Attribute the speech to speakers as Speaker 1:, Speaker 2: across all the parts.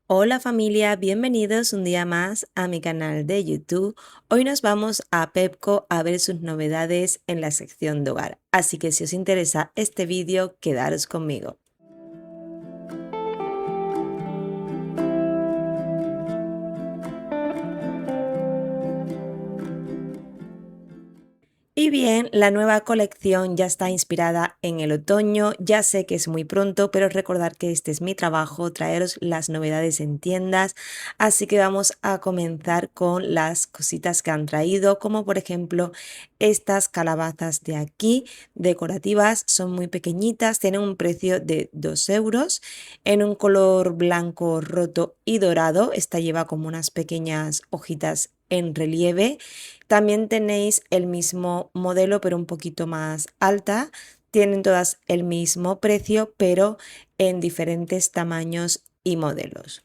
Speaker 1: Hola familia, bienvenidos un día más a mi canal de YouTube. Hoy nos vamos a Pepco a ver sus novedades en la sección de hogar. Así que si os interesa este vídeo, quedaros conmigo. Y bien, la nueva colección ya está inspirada en el otoño. Ya sé que es muy pronto, pero recordad que este es mi trabajo, traeros las novedades en tiendas. Así que vamos a comenzar con las cositas que han traído, como por ejemplo estas calabazas de aquí, decorativas, son muy pequeñitas, tienen un precio de 2 euros, en un color blanco roto y dorado. Esta lleva como unas pequeñas hojitas en relieve. También tenéis el mismo modelo, pero un poquito más alta. Tienen todas el mismo precio, pero en diferentes tamaños y modelos.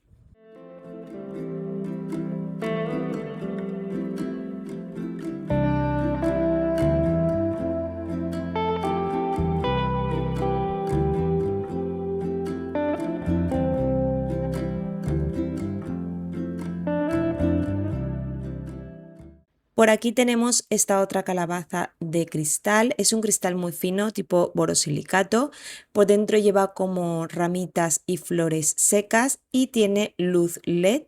Speaker 1: Por aquí tenemos esta otra calabaza de cristal. Es un cristal muy fino, tipo borosilicato. Por dentro lleva como ramitas y flores secas y tiene luz LED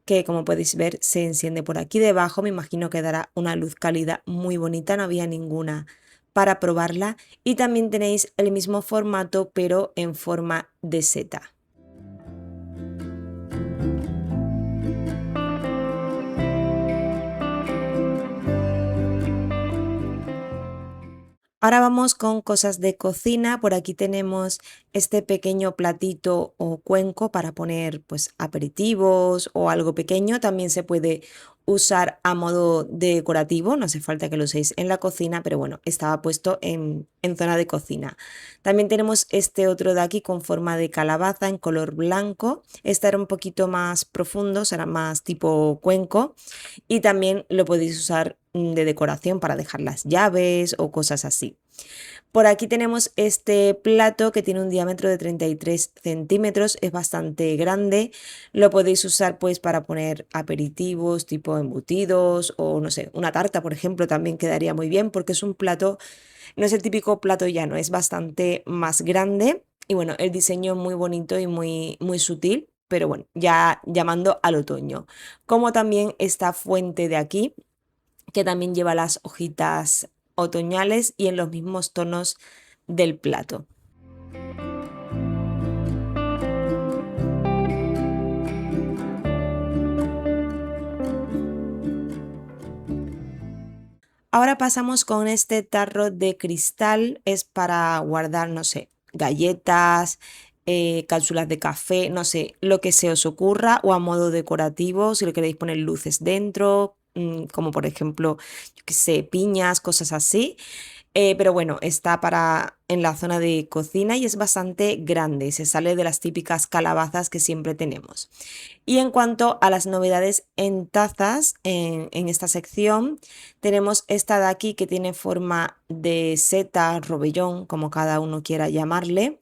Speaker 1: que, como podéis ver, se enciende por aquí debajo. Me imagino que dará una luz cálida muy bonita. No había ninguna para probarla. Y también tenéis el mismo formato, pero en forma de seta. Ahora vamos con cosas de cocina. Por aquí tenemos este pequeño platito o cuenco para poner pues aperitivos o algo pequeño. También se puede usar a modo decorativo, no hace falta que lo uséis en la cocina, pero bueno, estaba puesto en zona de cocina. También tenemos este otro de aquí con forma de calabaza en color blanco. Este era un poquito más profundo, será más tipo cuenco y también lo podéis usar de decoración para dejar las llaves o cosas así. Por aquí tenemos este plato que tiene un diámetro de 33 centímetros, es bastante grande. Lo podéis usar pues para poner aperitivos tipo embutidos o no sé, una tarta por ejemplo también quedaría muy bien porque es un plato, no es el típico plato llano, es bastante más grande y bueno, el diseño muy bonito y muy sutil, pero bueno, ya llamando al otoño. Como también esta fuente de aquí que también lleva las hojitas otoñales y en los mismos tonos del plato. Ahora pasamos con este tarro de cristal, es para guardar, no sé, galletas, cápsulas de café, no sé, lo que se os ocurra o a modo decorativo, si le queréis poner luces dentro, como por ejemplo, yo qué sé, piñas, cosas así. Pero bueno, está para en la zona de cocina y es bastante grande, se sale de las típicas calabazas que siempre tenemos. Y en cuanto a las novedades en tazas, en esta sección, tenemos esta de aquí que tiene forma de seta, rovellón, como cada uno quiera llamarle.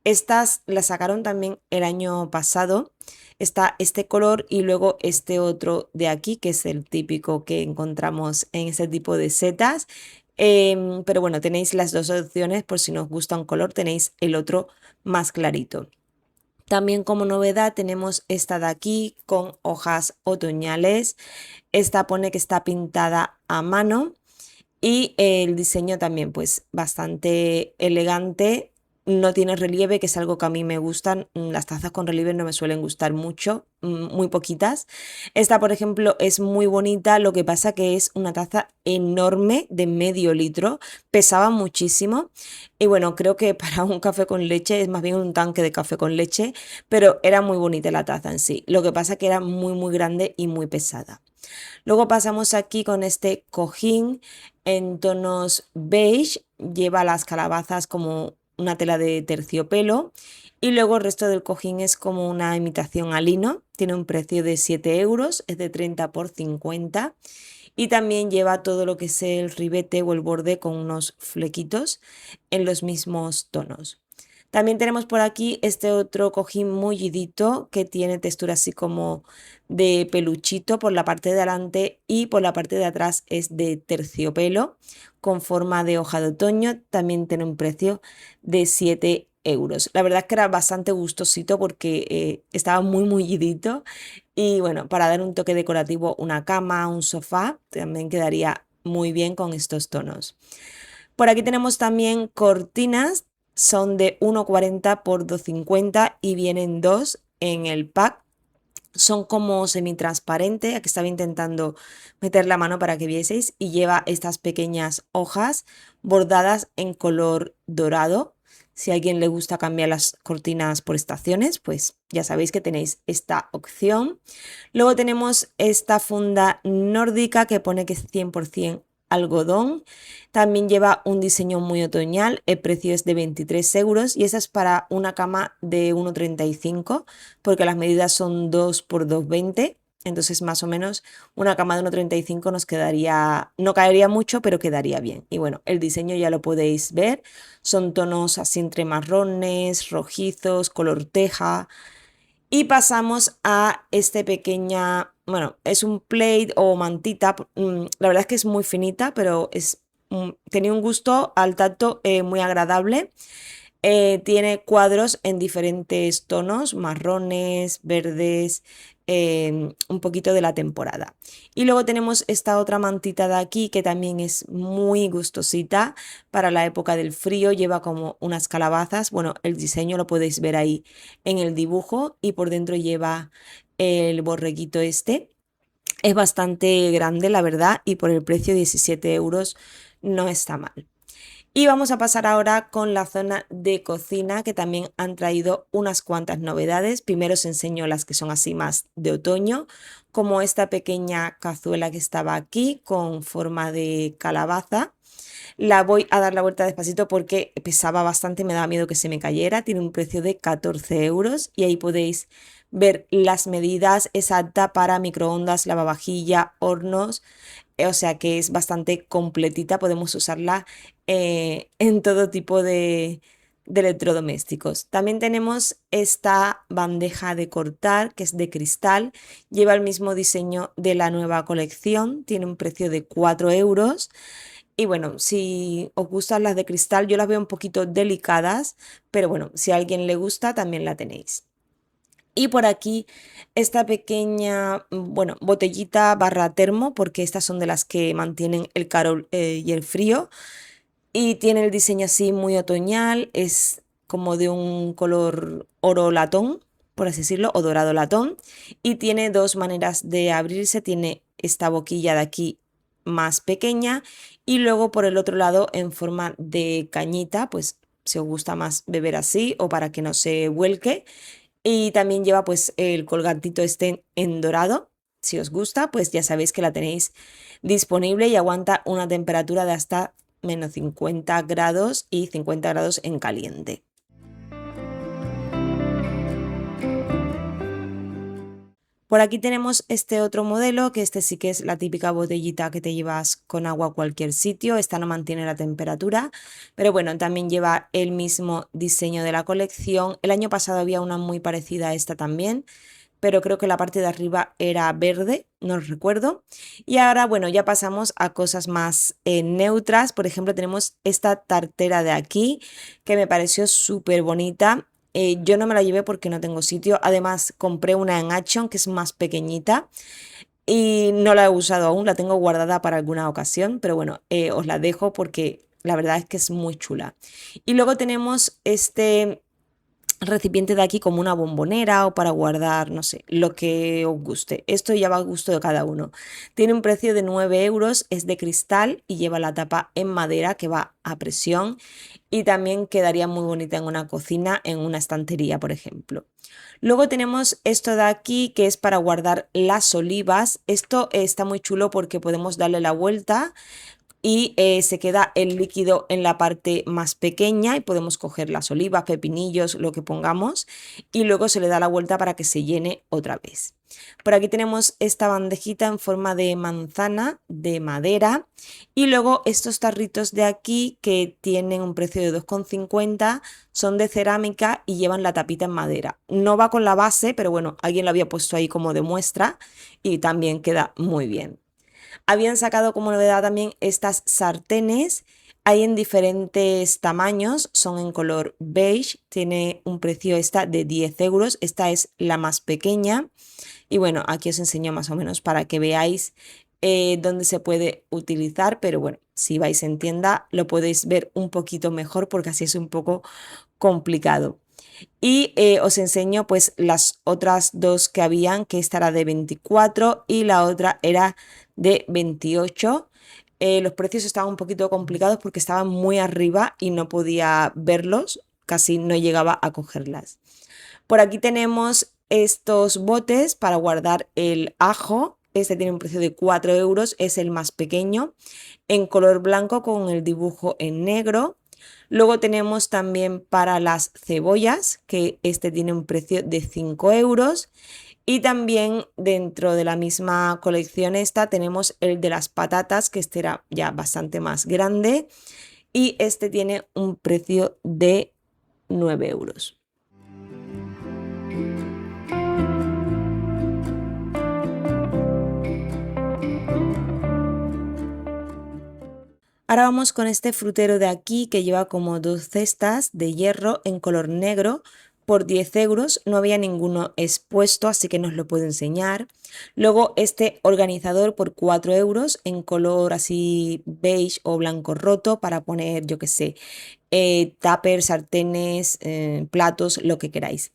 Speaker 1: Estas las sacaron también el año pasado. Está este color y luego este otro de aquí, que es el típico que encontramos en ese tipo de setas. Pero bueno, tenéis las dos opciones por si nos gusta un color, tenéis el otro más clarito. También como novedad tenemos esta de aquí con hojas otoñales. Esta pone que está pintada a mano y el diseño también pues bastante elegante. No tiene relieve, que es algo que a mí me gustan. Las tazas con relieve no me suelen gustar mucho, muy poquitas. Esta, por ejemplo, es muy bonita, lo que pasa que es una taza enorme de medio litro, pesaba muchísimo y bueno, creo que para un café con leche es más bien un tanque de café con leche, pero era muy bonita la taza en sí. Lo que pasa que era muy grande y muy pesada. Luego pasamos aquí con este cojín en tonos beige, lleva las calabazas como una tela de terciopelo y luego el resto del cojín es como una imitación a lino, tiene un precio de 7 euros, es de 30 por 50 y también lleva todo lo que es el ribete o el borde con unos flequitos en los mismos tonos. También tenemos por aquí este otro cojín mullidito que tiene textura así como de peluchito por la parte de delante y por la parte de atrás es de terciopelo con forma de hoja de otoño. También tiene un precio de 7 euros. La verdad es que era bastante gustosito porque estaba muy mullidito y bueno, para dar un toque decorativo, una cama, un sofá, también quedaría muy bien con estos tonos. Por aquí tenemos también cortinas, son de 1,40 por 2,50 y vienen dos en el pack. Son como semitransparente, aquí estaba intentando meter la mano para que vieseis y lleva estas pequeñas hojas bordadas en color dorado. Si a alguien le gusta cambiar las cortinas por estaciones, pues ya sabéis que tenéis esta opción. Luego tenemos esta funda nórdica que pone que es 100% algodón. También lleva un diseño muy otoñal, el precio es de 23 euros y esa es para una cama de 1,35 porque las medidas son 2 por 2,20. Entonces más o menos una cama de 1,35 nos quedaría, no caería mucho, pero quedaría bien. Y bueno, el diseño ya lo podéis ver, son tonos así entre marrones, rojizos, color teja. Y pasamos a este pequeña, bueno, es un plate o mantita, la verdad es que es muy finita, pero tenía un gusto al tacto muy agradable. Tiene cuadros en diferentes tonos, marrones, verdes, un poquito de la temporada. Y luego tenemos esta otra mantita de aquí que también es muy gustosita para la época del frío. Lleva como unas calabazas. Bueno, el diseño lo podéis ver ahí en el dibujo y por dentro lleva el borreguito este. Es bastante grande, la verdad, y por el precio de 17 euros no está mal. Y vamos a pasar ahora con la zona de cocina, que también han traído unas cuantas novedades. Primero os enseño las que son así más de otoño, como esta pequeña cazuela que estaba aquí con forma de calabaza. La voy a dar la vuelta despacito porque pesaba bastante, me daba miedo que se me cayera. Tiene un precio de 14 euros y ahí podéis ver las medidas exactas para microondas, lavavajilla, hornos. O sea que es bastante completita, podemos usarla en todo tipo de electrodomésticos. También tenemos esta bandeja de cortar que es de cristal, lleva el mismo diseño de la nueva colección, tiene un precio de 4 euros. Y bueno, si os gustan las de cristal, yo las veo un poquito delicadas, pero bueno, si a alguien le gusta, también la tenéis. Y por aquí esta pequeña, bueno, botellita barra termo, porque estas son de las que mantienen el calor y el frío. Y tiene el diseño así muy otoñal, es como de un color oro latón, por así decirlo, o dorado latón. Y tiene dos maneras de abrirse, tiene esta boquilla de aquí más pequeña y luego por el otro lado en forma de cañita, pues si os gusta más beber así o para que no se vuelque. Y también lleva pues el colgantito este en dorado. Si os gusta, pues ya sabéis que la tenéis disponible y aguanta una temperatura de hasta menos 50 grados y 50 grados en caliente. Por aquí tenemos este otro modelo, que este sí que es la típica botellita que te llevas con agua a cualquier sitio. Esta no mantiene la temperatura, pero bueno, también lleva el mismo diseño de la colección. El año pasado había una muy parecida a esta también, pero creo que la parte de arriba era verde, no recuerdo. Y ahora, bueno, ya pasamos a cosas más neutras. Por ejemplo, tenemos esta tartera de aquí, que me pareció súper bonita. Yo no me la llevé porque no tengo sitio. Además, compré una en Action, que es más pequeñita. Y no la he usado aún, la tengo guardada para alguna ocasión, pero bueno, os la dejo porque la verdad es que es muy chula. Y luego tenemos este recipiente de aquí como una bombonera o para guardar, no sé, lo que os guste. Esto ya va a gusto de cada uno. Tiene un precio de 9 euros, es de cristal y lleva la tapa en madera que va a presión y también quedaría muy bonita en una cocina, en una estantería, por ejemplo. Luego tenemos esto de aquí que es para guardar las olivas. Esto está muy chulo porque podemos darle la vuelta y se queda el líquido en la parte más pequeña y podemos coger las olivas, pepinillos, lo que pongamos y luego se le da la vuelta para que se llene otra vez. Por aquí tenemos esta bandejita en forma de manzana de madera y luego estos tarritos de aquí que tienen un precio de 2,50, son de cerámica y llevan la tapita en madera. No va con la base, pero bueno, alguien lo había puesto ahí como de muestra y también queda muy bien. Habían sacado como novedad también estas sartenes. Hay en diferentes tamaños, son en color beige, tiene un precio esta de 10 euros, esta es la más pequeña y bueno, aquí os enseño más o menos para que veáis dónde se puede utilizar, pero bueno, si vais en tienda lo podéis ver un poquito mejor porque así es un poco complicado. Y os enseño pues las otras dos que habían, que esta era de 24 y la otra era de 28. Los precios estaban un poquito complicados porque estaban muy arriba y no podía verlos, casi no llegaba a cogerlas. Por aquí tenemos estos botes para guardar el ajo. Este tiene un precio de 4 euros, es el más pequeño, en color blanco con el dibujo en negro. Luego tenemos también para las cebollas, que este tiene un precio de 5 euros. Y también dentro de la misma colección esta tenemos el de las patatas, que este era ya bastante más grande. Y este tiene un precio de 9 euros. Ahora vamos con este frutero de aquí que lleva como dos cestas de hierro en color negro por 10 euros. No había ninguno expuesto, así que no os lo puedo enseñar. Luego este organizador por 4 euros en color así beige o blanco roto para poner, yo qué sé, tuppers, sartenes, platos, lo que queráis.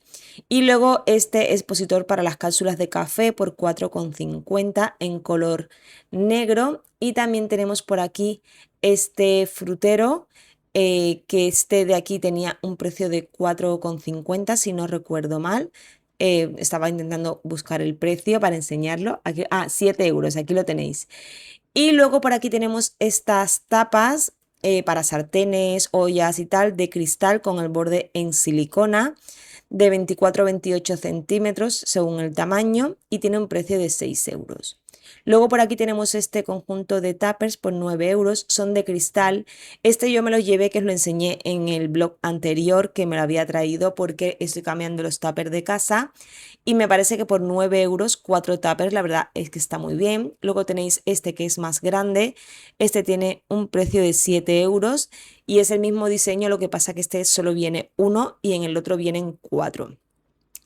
Speaker 1: Y luego este expositor para las cápsulas de café por 4,50 en color negro. Y también tenemos por aquí este frutero, que este de aquí tenía un precio de 4,50 si no recuerdo mal. Estaba intentando buscar el precio para enseñarlo. Aquí, 7 euros, aquí lo tenéis. Y luego por aquí tenemos estas tapas para sartenes, ollas y tal, de cristal con el borde en silicona de 24-28 centímetros según el tamaño y tiene un precio de 6 euros. Luego por aquí tenemos este conjunto de tuppers por 9 euros, son de cristal. Este yo me lo llevé, que os lo enseñé en el blog anterior, que me lo había traído porque estoy cambiando los tuppers de casa. Y me parece que por 9 euros, 4 tuppers, la verdad es que está muy bien. Luego tenéis este que es más grande. Este tiene un precio de 7 euros y es el mismo diseño, lo que pasa que este solo viene uno y en el otro vienen 4.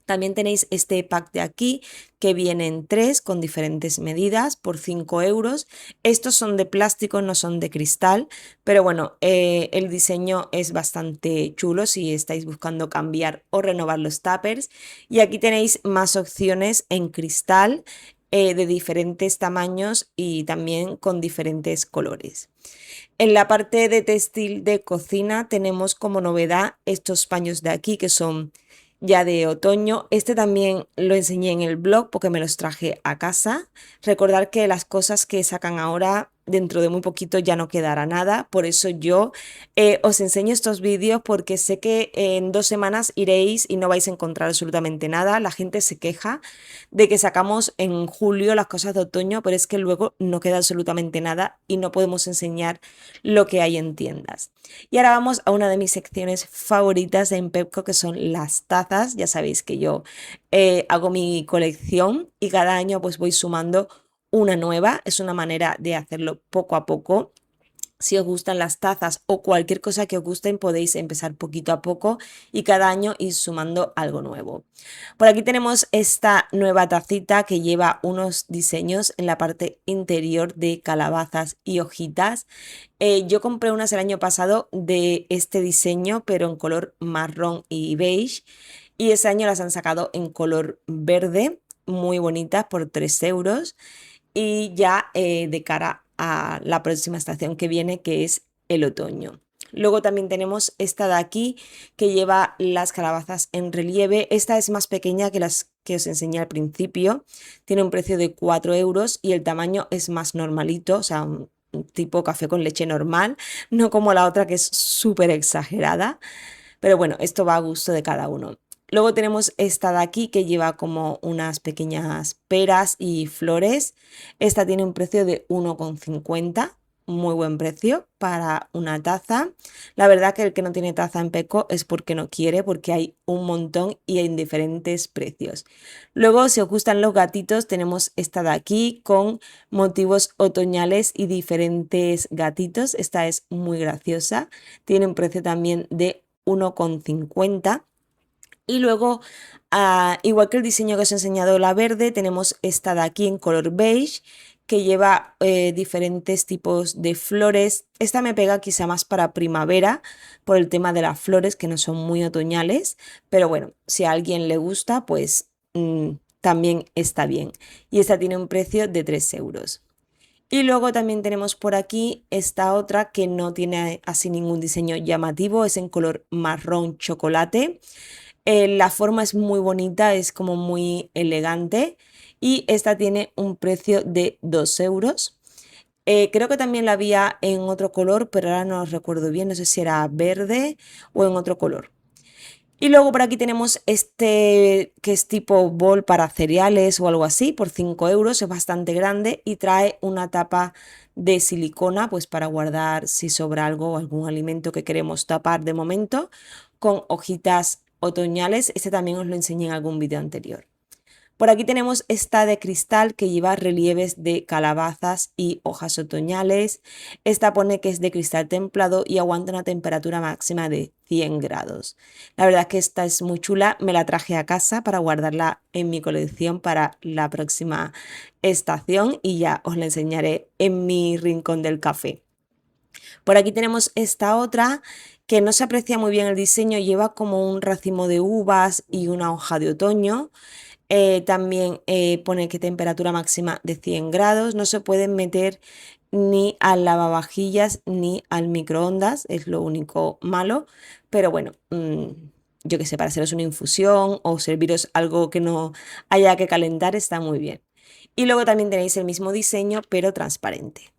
Speaker 1: También tenéis este pack de aquí que vienen 3 con diferentes medidas por 5 euros. Estos son de plástico, no son de cristal, pero bueno, el diseño es bastante chulo si estáis buscando cambiar o renovar los tuppers. Y aquí tenéis más opciones en cristal de diferentes tamaños y también con diferentes colores. En la parte de textil de cocina tenemos como novedad estos paños de aquí que son ya de otoño. Este también lo enseñé en el blog porque me los traje a casa. Recordar que las cosas que sacan ahora dentro de muy poquito ya no quedará nada, por eso yo os enseño estos vídeos porque sé que en 2 semanas iréis y no vais a encontrar absolutamente nada. La gente se queja de que sacamos en julio las cosas de otoño, pero es que luego no queda absolutamente nada y no podemos enseñar lo que hay en tiendas. Y ahora vamos a una de mis secciones favoritas en Pepco, que son las tazas. Ya sabéis que yo hago mi colección y cada año pues voy sumando una nueva. Es una manera de hacerlo poco a poco. Si os gustan las tazas o cualquier cosa que os gusten, podéis empezar poquito a poco y cada año ir sumando algo nuevo. Por aquí tenemos esta nueva tacita que lleva unos diseños en la parte interior de calabazas y hojitas. Yo compré unas el año pasado de este diseño, pero en color marrón y beige. Y ese año las han sacado en color verde, muy bonitas, por 3 euros. Y ya de cara a la próxima estación que viene, que es el otoño. Luego también tenemos esta de aquí que lleva las calabazas en relieve. Esta es más pequeña que las que os enseñé al principio. Tiene un precio de 4 euros y el tamaño es más normalito, o sea, un tipo café con leche normal, no como la otra que es súper exagerada. Pero bueno, esto va a gusto de cada uno. Luego tenemos esta de aquí que lleva como unas pequeñas peras y flores. Esta tiene un precio de 1,50, muy buen precio para una taza. La verdad que el que no tiene taza en Peco es porque no quiere, porque hay un montón y en diferentes precios. Luego, si os gustan los gatitos, tenemos esta de aquí con motivos otoñales y diferentes gatitos. Esta es muy graciosa, tiene un precio también de 1,50. Y luego, igual que el diseño que os he enseñado, la verde, tenemos esta de aquí en color beige que lleva diferentes tipos de flores. Esta me pega quizá más para primavera por el tema de las flores que no son muy otoñales, pero bueno, si a alguien le gusta, pues también está bien. Y esta tiene un precio de 3 euros. Y luego también tenemos por aquí esta otra que no tiene así ningún diseño llamativo, es en color marrón chocolate. La forma es muy bonita, es como muy elegante y esta tiene un precio de 2 euros. Creo que también la había en otro color, pero ahora no recuerdo bien, no sé si era verde o en otro color. Y luego por aquí tenemos este que es tipo bol para cereales o algo así, por 5 euros, es bastante grande y trae una tapa de silicona, pues para guardar si sobra algo o algún alimento que queremos tapar de momento, con hojitas otoñales. Este también os lo enseñé en algún vídeo anterior. Por aquí tenemos esta de cristal que lleva relieves de calabazas y hojas otoñales. Esta pone que es de cristal templado y aguanta una temperatura máxima de 100 grados. La verdad es que esta es muy chula, me la traje a casa para guardarla en mi colección para la próxima estación y ya os la enseñaré en mi rincón del café. Por aquí tenemos esta otra que no se aprecia muy bien el diseño, lleva como un racimo de uvas y una hoja de otoño. También pone que temperatura máxima de 100 grados. No se pueden meter ni al lavavajillas ni al microondas, es lo único malo. Pero bueno, yo qué sé, para haceros una infusión o serviros algo que no haya que calentar está muy bien. Y luego también tenéis el mismo diseño pero transparente.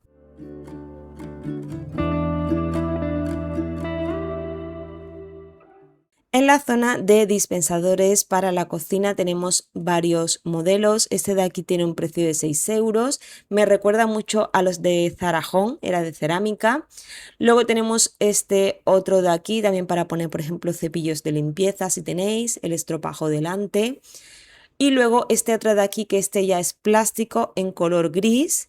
Speaker 1: En la zona de dispensadores para la cocina tenemos varios modelos. Este de aquí tiene un precio de 6 euros. Me recuerda mucho a los de Zara Home, era de cerámica. Luego tenemos este otro de aquí también para poner, por ejemplo, cepillos de limpieza si tenéis, el estropajo delante. Y luego este otro de aquí que este ya es plástico en color gris.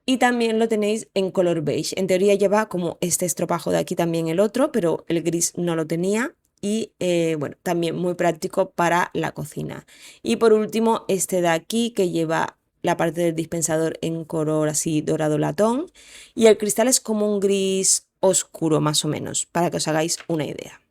Speaker 1: Y también lo tenéis en color beige. En teoría lleva como este estropajo de aquí también el otro, pero el gris no lo tenía. Y bueno, también muy práctico para la cocina. Y por último, este de aquí que lleva la parte del dispensador en color así dorado latón. Y el cristal es como un gris oscuro más o menos, para que os hagáis una idea.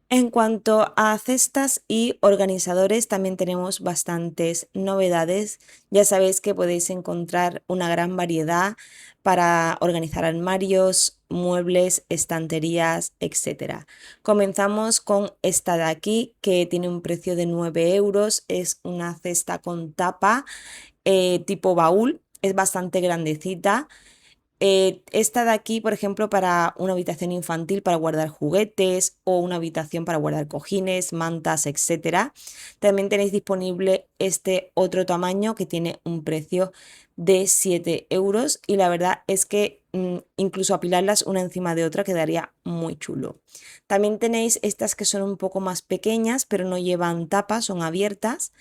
Speaker 1: En cuanto a cestas y organizadores, también tenemos bastantes novedades. Ya sabéis que podéis encontrar una gran variedad para organizar armarios, muebles, estanterías, etc. Comenzamos con esta de aquí que tiene un precio de 9 euros. Es una cesta con tapa tipo baúl, es bastante grandecita. Esta de aquí, por ejemplo, para una habitación infantil para guardar juguetes o una habitación para guardar cojines, mantas, etcétera. También tenéis disponible este otro tamaño que tiene un precio de 7 euros y la verdad es que incluso apilarlas una encima de otra quedaría muy chulo. También tenéis estas que son un poco más pequeñas pero no llevan tapa, son abiertas.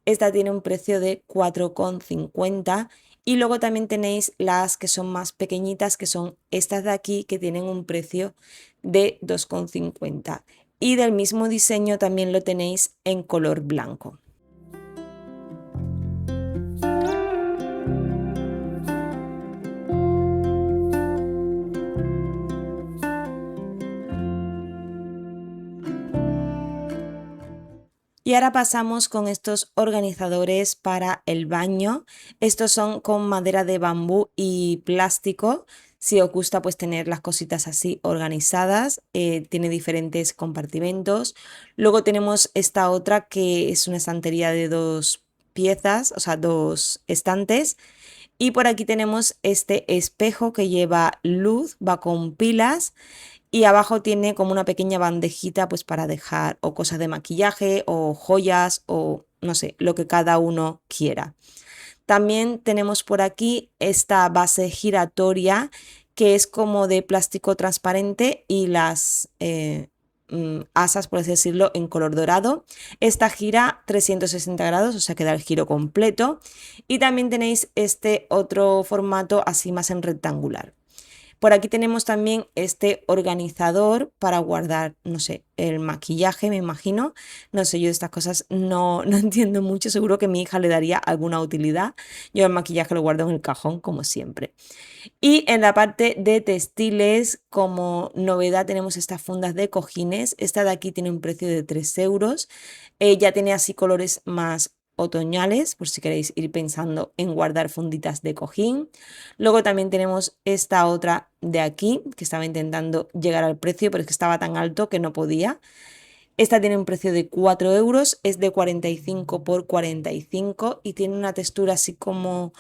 Speaker 1: Esta tiene un precio de 4,50 y luego también tenéis las que son más pequeñitas, que son estas de aquí, que tienen un precio de 2,50. Y del mismo diseño también lo tenéis en color blanco. Y ahora pasamos con estos organizadores para el baño. Estos son con madera de bambú y plástico. Si os gusta pues tener las cositas así organizadas, tiene diferentes compartimentos. Luego tenemos esta otra que es una estantería de 2 piezas, o sea, 2 estantes. Y por aquí tenemos este espejo que lleva luz, va con pilas y abajo tiene como una pequeña bandejita pues para dejar o cosas de maquillaje o joyas o no sé, lo que cada uno quiera. También tenemos por aquí esta base giratoria que es como de plástico transparente y las asas, por así decirlo, en color dorado. Esta gira 360 grados, o sea que da el giro completo. Y también tenéis este otro formato así más en rectangular. Por aquí tenemos también este organizador para guardar, no sé, el maquillaje, me imagino. No sé, yo de estas cosas no entiendo mucho. Seguro que mi hija le daría alguna utilidad. Yo el maquillaje lo guardo en el cajón, como siempre. Y en la parte de textiles, como novedad, tenemos estas fundas de cojines. Esta de aquí tiene un precio de 3 euros. Ya tiene así colores más otoñales, por si queréis ir pensando en guardar funditas de cojín. Luego también tenemos esta otra de aquí, que estaba intentando llegar al precio, pero es que estaba tan alto que no podía. Esta tiene un precio de 4 euros, es de 45 por 45 y tiene una textura así como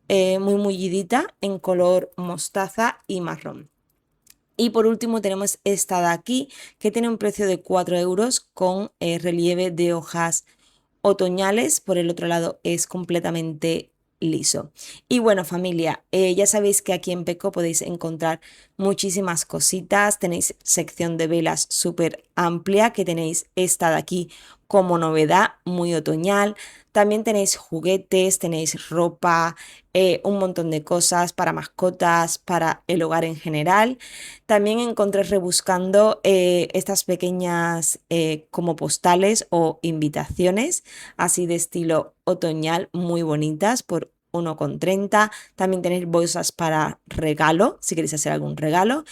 Speaker 1: muy mullidita en color mostaza y marrón. Y por último tenemos esta de aquí que tiene un precio de 4 euros con relieve de hojas otoñales. Por el otro lado es completamente liso. Y bueno, familia, ya sabéis que aquí en Peco podéis encontrar muchísimas cositas. Tenéis sección de velas súper amplia, que tenéis esta de aquí como novedad, muy otoñal. También tenéis juguetes, tenéis ropa, un montón de cosas para mascotas, para el hogar en general. También encontré rebuscando estas pequeñas como postales o invitaciones, así de estilo otoñal, muy bonitas por 1,30. También tenéis bolsas para regalo, si queréis hacer algún regalo.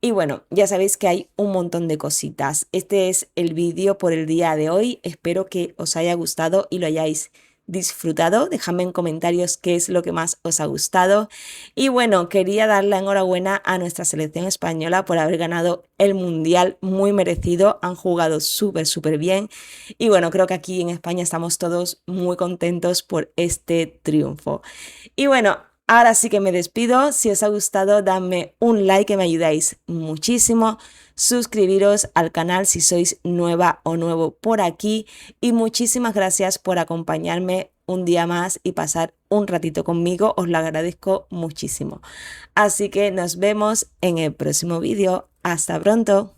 Speaker 1: Y bueno, ya sabéis que hay un montón de cositas. Este es el vídeo por el día de hoy. Espero que os haya gustado y lo hayáis disfrutado. Dejadme en comentarios qué es lo que más os ha gustado. Y bueno, quería dar la enhorabuena a nuestra selección española por haber ganado el mundial, muy merecido. Han jugado súper bien. Y bueno, creo que aquí en España estamos todos muy contentos por este triunfo. Y bueno, ahora sí que me despido. Si os ha gustado, dadme un like que me ayudáis muchísimo. Suscribiros al canal si sois nueva o nuevo por aquí. Y muchísimas gracias por acompañarme un día más y pasar un ratito conmigo. Os lo agradezco muchísimo. Así que nos vemos en el próximo vídeo. Hasta pronto.